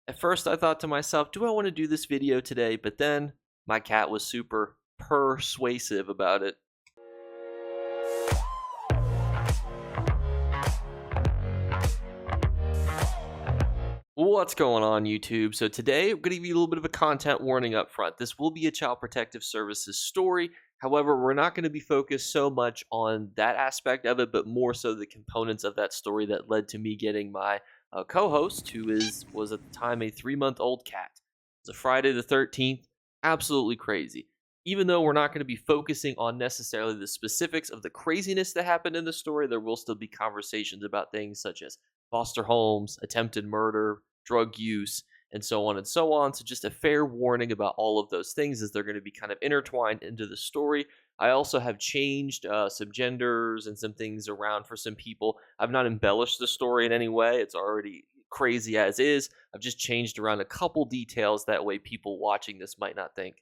At first, I thought to myself, do I want to do this video today? But then my cat was super persuasive about it. What's going on, YouTube? So today I'm going to give you a little bit of a content warning up front. This will be a Child Protective Services story. However, we're not going to be focused so much on that aspect of it, but more so the components of that story that led to me getting my co-host, who was at the time a 3-month-old cat. It's a Friday the 13th. Absolutely crazy. Even though we're not going to be focusing on necessarily the specifics of the craziness that happened in the story, there will still be conversations about things such as foster homes, attempted murder, drug use, and so on and so on. So just a fair warning about all of those things, as they're going to be kind of intertwined into the story. I also have changed some genders and some things around for some people. I've not embellished the story in any way. It's already crazy as is. I've just changed around a couple details. That way people watching this might not think,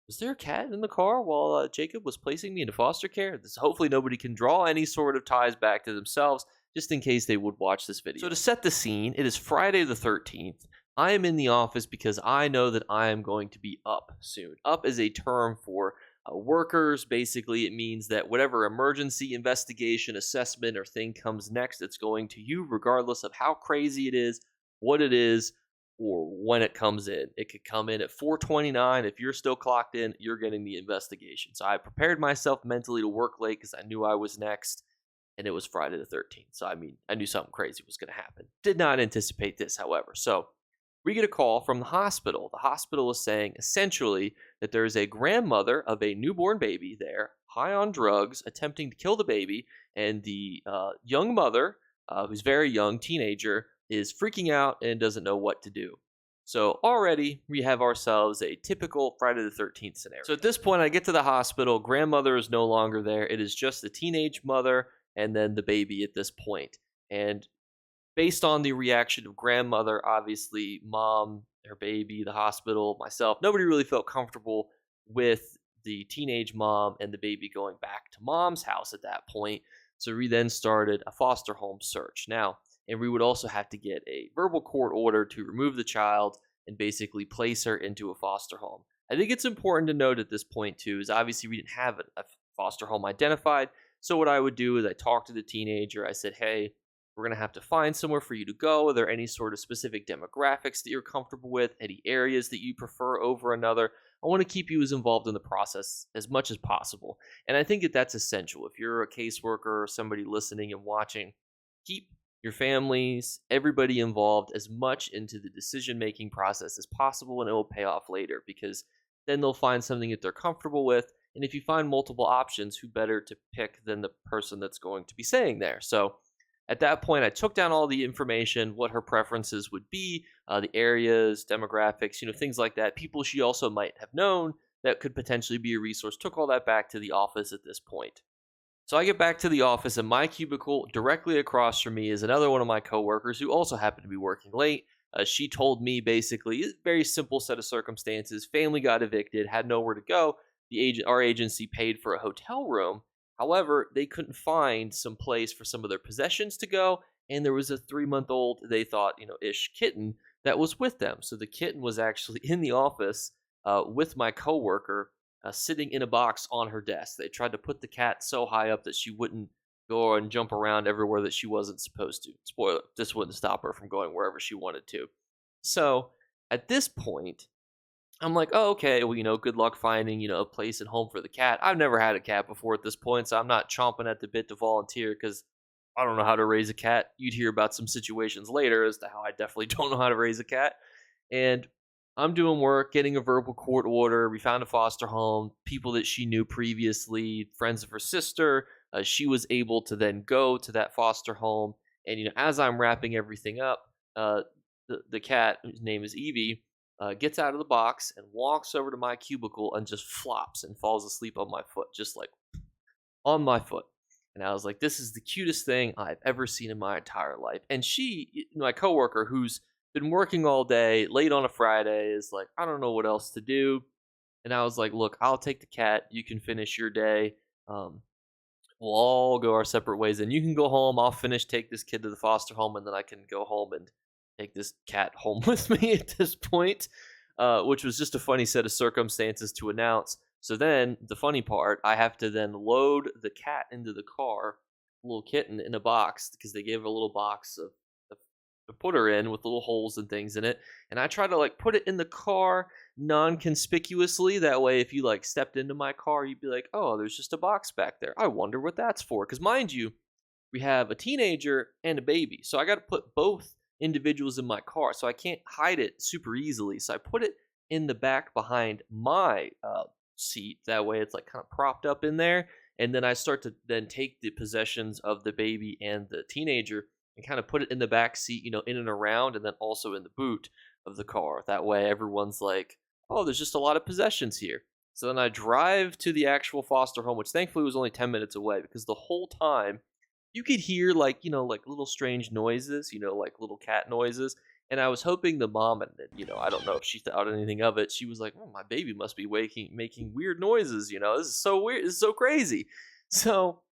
was there a cat in the car while Jacob was placing me into foster care? Hopefully nobody can draw any sort of ties back to themselves, just in case they would watch this video. So to set the scene, it is Friday the 13th. I am in the office because I know that I am going to be up soon. Up is a term for workers. Basically, it means that whatever emergency investigation, assessment, or thing comes next, it's going to you, regardless of how crazy it is, what it is, or when it comes in. It could come in at 4:29. If you're still clocked in, you're getting the investigation. So I prepared myself mentally to work late because I knew I was next, and it was Friday the 13th. So I knew something crazy was going to happen. Did not anticipate this, however. So we get a call from the hospital. The hospital is saying essentially that there is a grandmother of a newborn baby there, high on drugs, attempting to kill the baby, and the young mother, who's very young, teenager, is freaking out and doesn't know what to do. So already we have ourselves a typical Friday the 13th scenario. So at this point, I get to the hospital. Grandmother is no longer there. It is just the teenage mother and then the baby at this point. And based on the reaction of grandmother, obviously mom, her baby, the hospital, myself, nobody really felt comfortable with the teenage mom and the baby going back to mom's house at that point. So we then started a foster home search. Now, and we would also have to get a verbal court order to remove the child and basically place her into a foster home. I think it's important to note at this point too, is obviously we didn't have a foster home identified. So what I would do is I talked to the teenager. I said, hey, we're going to have to find somewhere for you to go. Are there any sort of specific demographics that you're comfortable with? Any areas that you prefer over another? I want to keep you as involved in the process as much as possible. And I think that that's essential. If you're a caseworker or somebody listening and watching, keep your families, everybody involved as much into the decision-making process as possible, and it will pay off later, because then they'll find something that they're comfortable with. And if you find multiple options, who better to pick than the person that's going to be staying there? So at that point, I took down all the information, what her preferences would be, the areas, demographics, things like that. People she also might have known that could potentially be a resource. Took all that back to the office at this point. So I get back to the office, and my cubicle directly across from me is another one of my coworkers who also happened to be working late. She told me basically, a very simple set of circumstances. Family got evicted, had nowhere to go. Our agency paid for a hotel room. However, they couldn't find some place for some of their possessions to go, and there was a 3-month-old, they thought, ish kitten that was with them. So the kitten was actually in the office with my coworker, sitting in a box on her desk. They tried to put the cat so high up that she wouldn't go and jump around everywhere that she wasn't supposed to. Spoiler, this wouldn't stop her from going wherever she wanted to. So at this point, I'm like, oh, okay, well, good luck finding, a place and home for the cat. I've never had a cat before at this point, so I'm not chomping at the bit to volunteer because I don't know how to raise a cat. You'd hear about some situations later as to how I definitely don't know how to raise a cat. And I'm doing work, getting a verbal court order. We found a foster home, people that she knew previously, friends of her sister. She was able to then go to that foster home. And, as I'm wrapping everything up, the cat, whose name is Evie, gets out of the box and walks over to my cubicle and just flops and falls asleep on my foot, just like on my foot. And I was like, this is the cutest thing I've ever seen in my entire life. And she, my coworker, who's been working all day, late on a Friday, is like, I don't know what else to do. And I was like, look, I'll take the cat. You can finish your day. We'll all go our separate ways. And you can go home. I'll take this kid to the foster home, and then I can go home and take this cat home with me at this point, which was just a funny set of circumstances to announce. So then the funny part, I have to then load the cat into the car, little kitten in a box because they gave her a little box of to put her in with little holes and things in it. And I try to like put it in the car non-conspicuously. That way, if you like stepped into my car, you'd be like, "Oh, there's just a box back there. I wonder what that's for." Because mind you, we have a teenager and a baby. So I got to put both individuals in my car. So I can't hide it super easily. So I put it in the back behind my seat. That way it's like kind of propped up in there. And then I start to then take the possessions of the baby and the teenager and kind of put it in the back seat, in and around, and then also in the boot of the car. That way everyone's like, oh, there's just a lot of possessions here. So then I drive to the actual foster home, which thankfully was only 10 minutes away because the whole time you could hear like like little strange noises, like little cat noises. And I was hoping the mom, and I don't know if she thought anything of it, she was like, oh, my baby must be making weird noises. This is so weird, this is so crazy. So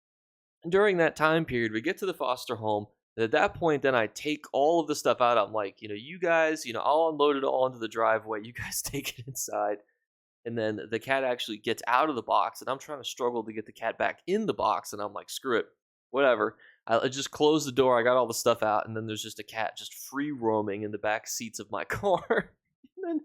during that time period, we get to the foster home, and at that point then I take all of the stuff out. I'm like, you guys, I'll unload it all into the driveway, you guys take it inside. And then the cat actually gets out of the box, and I'm trying to struggle to get the cat back in the box. And I'm like, screw it, whatever. I just closed the door. I got all the stuff out, and then there's just a cat just free roaming in the back seats of my car. And then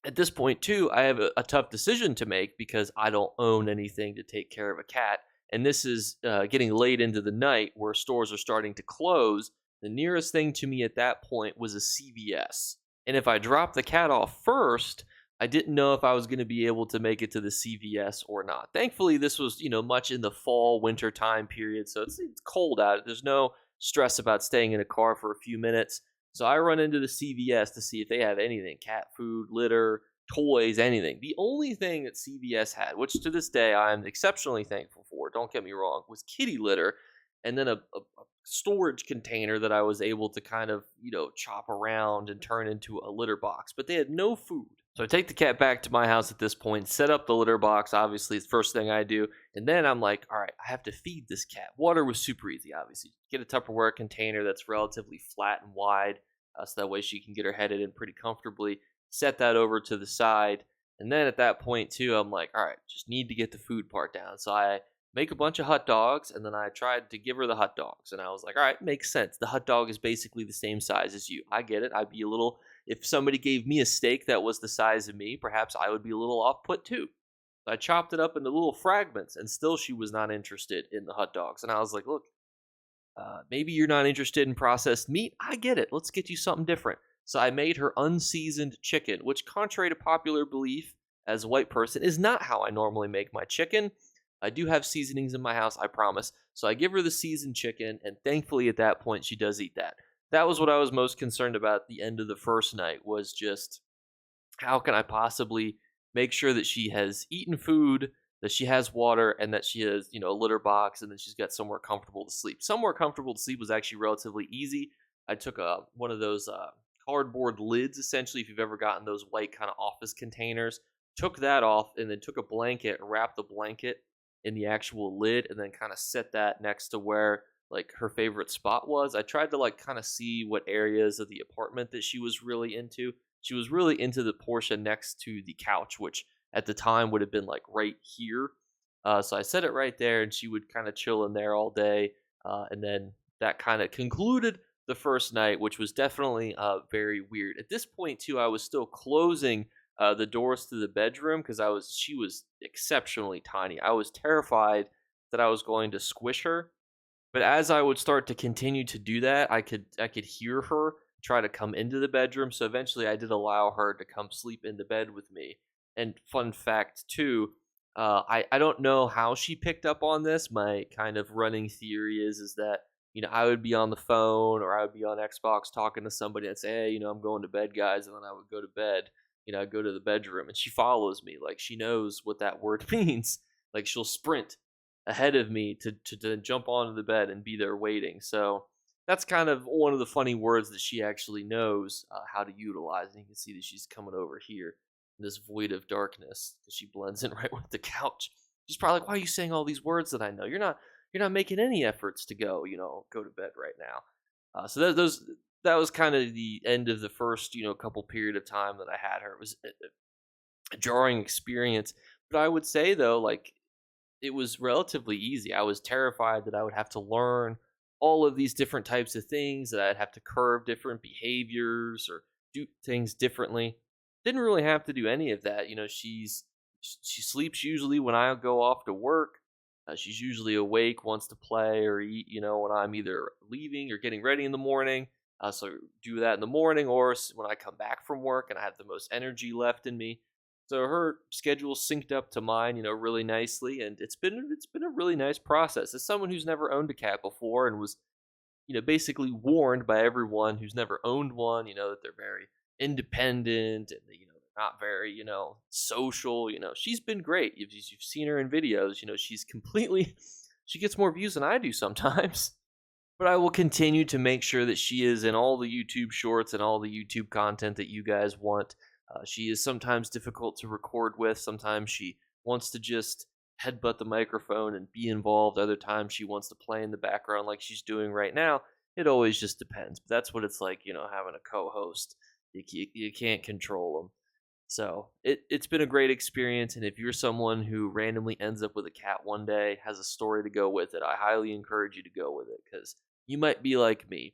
at this point, too, I have a tough decision to make because I don't own anything to take care of a cat. And this is getting late into the night where stores are starting to close. The nearest thing to me at that point was a CVS. And if I dropped the cat off first, I didn't know if I was going to be able to make it to the CVS or not. Thankfully, this was, much in the fall, winter time period. So it's cold out. There's no stress about staying in a car for a few minutes. So I run into the CVS to see if they have anything, cat food, litter, toys, anything. The only thing that CVS had, which to this day I'm exceptionally thankful for, don't get me wrong, was kitty litter, and then a storage container that I was able to kind of, chop around and turn into a litter box. But they had no food. So I take the cat back to my house at this point, set up the litter box, obviously, it's the first thing I do. And then I'm like, all right, I have to feed this cat. Water was super easy, obviously. Get a Tupperware container that's relatively flat and wide, so that way she can get her head in pretty comfortably. Set that over to the side. And then at that point, too, I'm like, all right, just need to get the food part down. So I make a bunch of hot dogs, and then I tried to give her the hot dogs. And I was like, all right, makes sense. The hot dog is basically the same size as you. I get it. I'd be a little... If somebody gave me a steak that was the size of me, perhaps I would be a little off put too. So I chopped it up into little fragments, and still she was not interested in the hot dogs. And I was like, look, maybe you're not interested in processed meat. I get it. Let's get you something different. So I made her unseasoned chicken, which, contrary to popular belief as a white person, is not how I normally make my chicken. I do have seasonings in my house, I promise. So I give her the seasoned chicken, and thankfully at that point she does eat that. That was what I was most concerned about at the end of the first night, was just how can I possibly make sure that she has eaten food, that she has water, and that she has, a litter box, and then she's got somewhere comfortable to sleep. Somewhere comfortable to sleep was actually relatively easy. I took one of those cardboard lids, essentially, if you've ever gotten those white kind of office containers, took that off, and then took a blanket, wrapped the blanket in the actual lid, and then kind of set that next to where like her favorite spot was. I tried to like kind of see what areas of the apartment that she was really into. She was really into the portion next to the couch, which at the time would have been like right here. So I set it right there, and she would kind of chill in there all day. And then that kind of concluded the first night, which was definitely very weird. At this point too, I was still closing the doors to the bedroom because she was exceptionally tiny. I was terrified that I was going to squish her. But as I would start to continue to do that, I could hear her try to come into the bedroom. So eventually I did allow her to come sleep in the bed with me. And fun fact too, I don't know how she picked up on this. My kind of running theory is that, I would be on the phone or I would be on Xbox talking to somebody and say, hey, I'm going to bed, guys. And then I would go to bed, I'd go to the bedroom, and she follows me. Like, she knows what that word means. Like, she'll sprint ahead of me to jump onto the bed and be there waiting. So that's kind of one of the funny words that she actually knows how to utilize. And you can see that she's coming over here in this void of darkness because she blends in right with the couch. She's probably like, why are you saying all these words that I know? You're not making any efforts to go to bed right now. So those that was kind of the end of the first, couple period of time that I had her. It was a jarring experience, but I would say though, like it was relatively easy. I was terrified that I would have to learn all of these different types of things, that I'd have to curb different behaviors or do things differently. Didn't really have to do any of that. She sleeps usually when I go off to work. She's usually awake, wants to play or eat, when I'm either leaving or getting ready in the morning. So do that in the morning or when I come back from work and I have the most energy left in me. So her schedule synced up to mine, really nicely, and it's been a really nice process. As someone who's never owned a cat before and was, basically warned by everyone who's never owned one, that they're very independent and they're not very, social. She's been great. You've seen her in videos. She's completely she gets more views than I do sometimes. But I will continue to make sure that she is in all the YouTube shorts and all the YouTube content that you guys want. She is sometimes difficult to record with. Sometimes she wants to just headbutt the microphone and be involved. Other times she wants to play in the background like she's doing right now. It always just depends. But that's what it's like, having a co-host. You can't control them. So it's been a great experience. And if you're someone who randomly ends up with a cat one day, has a story to go with it, I highly encourage you to go with it, because you might be like me.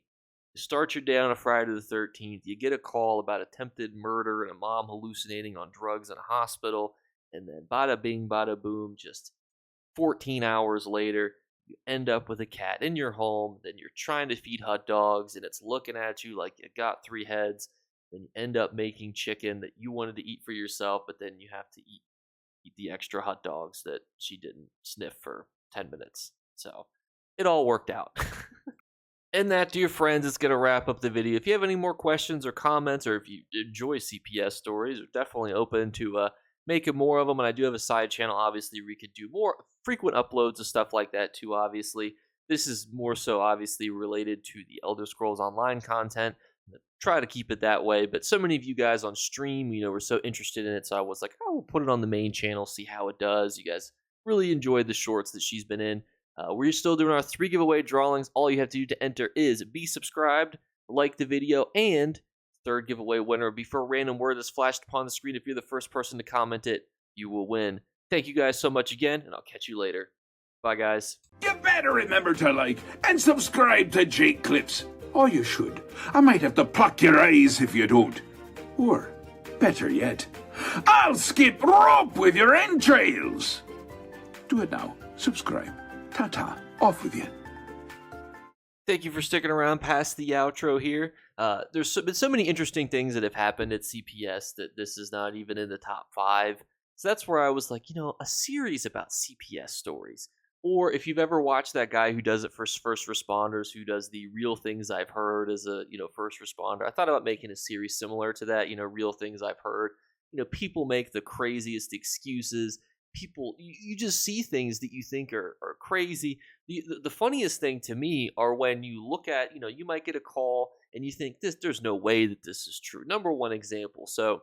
You start your day on a Friday the 13th, you get a call about attempted murder and a mom hallucinating on drugs in a hospital, and then bada bing, bada boom, just 14 hours later, you end up with a cat in your home. Then you're trying to feed hot dogs, and it's looking at you like you got three heads. Then you end up making chicken that you wanted to eat for yourself, but then you have to eat the extra hot dogs that she didn't sniff for 10 minutes. So it all worked out. And that, dear friends, is going to wrap up the video. If you have any more questions or comments, or if you enjoy CPS stories, we're definitely open to making more of them. And I do have a side channel, obviously, where we could do more frequent uploads of stuff like that too, obviously. This is more so, obviously, related to the Elder Scrolls Online content. Try to keep it that way. But so many of you guys on stream, were so interested in it. So I was like, oh, we'll put it on the main channel, see how it does. You guys really enjoyed the shorts that she's been in. We're still doing our 3 giveaway drawings. All you have to do to enter is be subscribed, like the video, and third giveaway winner will be for a random word that's flashed upon the screen. If you're the first person to comment it, you will win. Thank you guys so much again, and I'll catch you later. Bye, guys. You better remember to like and subscribe to Jake Clips. Or you should. I might have to pluck your eyes if you don't. Or, better yet, I'll skip rope with your entrails. Do it now. Subscribe. Ta-ta. Off with you. Thank you for sticking around past the outro here. There's been so many interesting things that have happened at CPS that this is not even in the top 5. So that's where I was like, a series about CPS stories. Or if you've ever watched that guy who does it for first responders, who does the real things I've heard as a, first responder. I thought about making a series similar to that, real things I've heard. People make the craziest excuses. People, you just see things that you think are crazy. The funniest thing to me are when you look at, you might get a call and you think there's no way that this is true. Number one example. So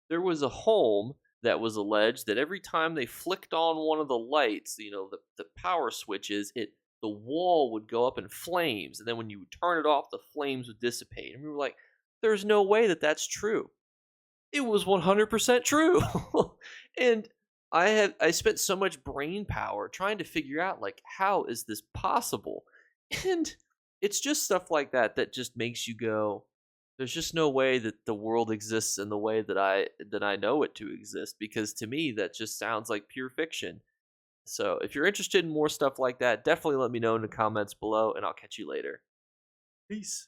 there was a home that was alleged that every time they flicked on one of the lights, the power switches, the wall would go up in flames. And then when you would turn it off, the flames would dissipate. And we were like, there's no way that that's true. It was 100% true. And I spent so much brain power trying to figure out, like, how is this possible? And it's just stuff like that that just makes you go, there's just no way that the world exists in the way that I know it to exist, because to me that just sounds like pure fiction. So if you're interested in more stuff like that, definitely let me know in the comments below, and I'll catch you later. Peace.